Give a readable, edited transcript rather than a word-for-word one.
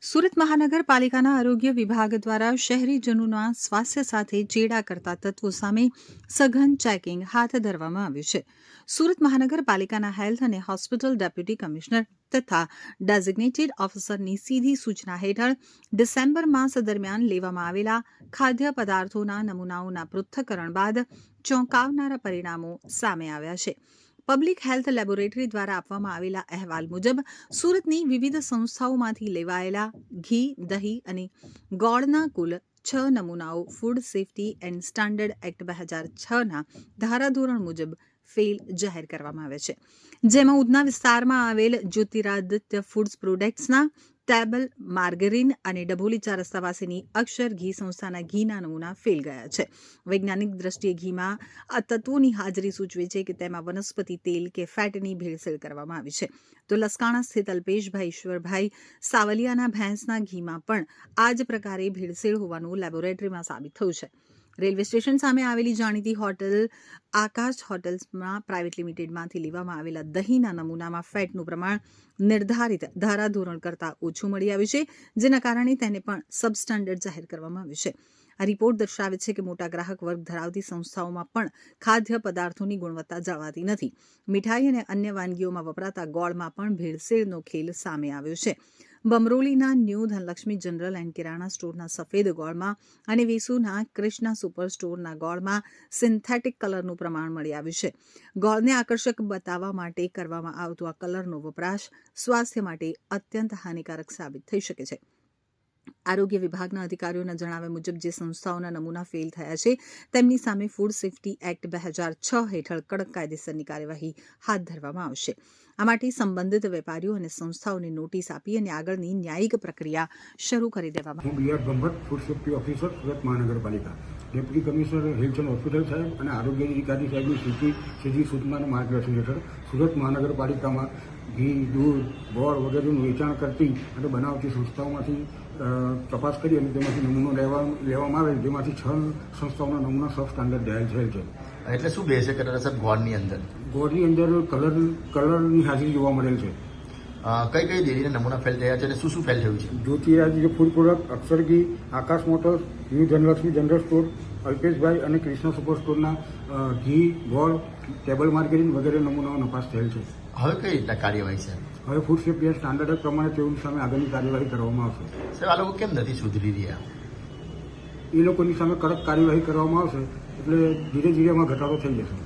સુરત મહાનગરપાલિકાના આરોગ્ય વિભાગ દ્વારા શહેરીજનોના સ્વાસ્થ્ય સાથે ચેડા કરતા તત્વો સામે સઘન ચેકિંગ હાથ ધરવામાં આવ્યું છે. સુરત મહાનગરપાલિકાના હેલ્થ અને હોસ્પિટલ ડેપ્યુટી કમિશનર તથા ડેઝિગ્નેટેડ ઓફિસરની સીધી સૂચના હેઠળ ડિસેમ્બર માસ દરમિયાન લેવામાં આવેલા ખાદ્ય પદાર્થોના નમૂનાઓના પૃથ્થકરણ બાદ ચોંકાવનારા પરિણામો સામે આવ્યા છે. પબ્લિક હેલ્થ લેબોરેટરી દ્વારા આપવામાં આવેલા અહેવાલ મુજબ સુરતની વિવિધ સંસ્થાઓમાંથી લેવાયેલા ઘી, દહીં અને ગોળના કુલ 6 નમૂનાઓ food safety and standard act 2006ના ધારાધોરણ મુજબ ફેલ જાહેર કરવામાં આવે છે. જેમાં ઉધના વિસ્તારમાં આવેલ જ્યોતિરાદિત્ય ફૂડ્સ પ્રોડક્ટ્સના ટેબલ માર્ગરીન અને ડભોલી 4 રસ્તા પાસેની અક્ષર ઘી સંસ્થાના ઘીના નમૂના ફેલ ગયા છે. વૈજ્ઞાનિક દ્રષ્ટિએ ઘીમાં આ તત્વોની હાજરી સૂચવે છે કે તેમાં વનસ્પતિ તેલ કે ફેટની ભેળસેળ કરવામાં આવી છે. તો લસકાણા સ્થિત અલ્પેશભાઈ ઈશ્વરભાઈ સાવલિયાના ભેંસના ઘીમાં પણ આ જ પ્રકારે ભેળસેળ હોવાનું લેબોરેટરીમાં સાબિત થયું છે. રેલવે સ્ટેશન સામે આવેલી જાણીતી હોટલ આકાશ હોટલ્સમાં પ્રાઇવેટ લિમિટેડમાંથી લેવામાં આવેલા દહીંના નમૂનામાં ફેટનું પ્રમાણ નિર્ધારિત ધારાધોરણ કરતાં ઓછું મળી આવ્યું છે, જેના કારણે તેને પણ સબસ્ટાન્ડર્ડ જાહેર કરવામાં આવ્યું છે. આ રિપોર્ટ દર્શાવે છે કે મોટા ગ્રાહક વર્ગ ધરાવતી સંસ્થાઓમાં પણ ખાદ્ય પદાર્થોની ગુણવત્તા જળવાતી નથી. મીઠાઈ અને અન્ય વાનગીઓમાં વપરાતા ગોળમાં પણ ભેળસેળનો ખેલ સામે આવ્યો છે. બમરોલીના new Dhanlaxmi general and Kirana સ્ટોરના સફેદ ગોળમાં અને વેસુના કૃષ્ણા સુપર સ્ટોરના ગોળમાં સિન્થેટિક કલરનું પ્રમાણ મળી આવ્યું છે. ગોળને આકર્ષક બતાવવા માટે કરવામાં આવતો આ કલરનો વપરાશ સ્વાસ્થ્ય માટે અત્યંત હાનિકારક સાબિત થઈ શકે છે. આરોગ્ય વિભાગના અધિકારીઓના જણાવ્યા મુજબ જે સંસ્થાઓના નમૂના ફેલ થયા છે તેમની સામે ફૂડ સેફ્ટી એક્ટ 2006 હેઠળ કડક કાયદેસરની કાર્યવાહી હાથ ધરવામાં આવશે. આ માટે સંબંધિત વેપારીઓ અને સંસ્થાઓને નોટિસ આપી અને આગળની ન્યાયિક પ્રક્રિયા શરૂ કરી દેવામાં હું B R Brahmbhatt, food safety officer, Surat મહાનગરપાલિકા. Deputy commissioner health and hospital સાહેબ અને આરોગ્ય અધિકારી સાહેબની સીધી સૂચના અને માર્ગદર્શન હેઠળ સુરત મહાનગરપાલિકામાં ઘી, દૂધ, ગોળ વગેરેનું વેચાણ કરતી અને બનાવતી સંસ્થાઓમાંથી તપાસ કરી અને તેમાંથી નમૂનો લેવામાં આવે, જેમાંથી 6 સંસ્થાઓના નમૂના સબ સ્ટાન્ડર્ડ જાહેર થયેલ છે. એટલે શું બેસે કરે સાહેબ ગોળની અંદર? ગોળની અંદર કલરની હાજરી જોવા મળેલ છે. કઈ કઈ ડેરીના નમૂના ફેલ થયા છે અને શું શું ફેલ થયું છે? Jyotiraditya food product, Akshar ghee, Akash motors, new Dhanlaxmi general store, અલ્પેશભાઈ અને કૃષ્ણ સુપર સ્ટોરના ઘી, ગોળ, ટેબલ માર્કેટિંગ વગેરે નમૂનાઓ નપાસ થયેલ છે. હવે કઈ રીતના કાર્યવાહી છે? હવે ફૂડ સેફ્ટી સ્ટાન્ડર્ડ પ્રમાણે તેઓની સામે આગળની કાર્યવાહી કરવામાં આવશે. સાહેબ, આ લોકો કેમ નથી સુધરી રહ્યા? એ લોકોની સામે કડક કાર્યવાહી કરવામાં આવશે એટલે ધીરે ધીરે એમાં ઘટાડો થઈ જશે.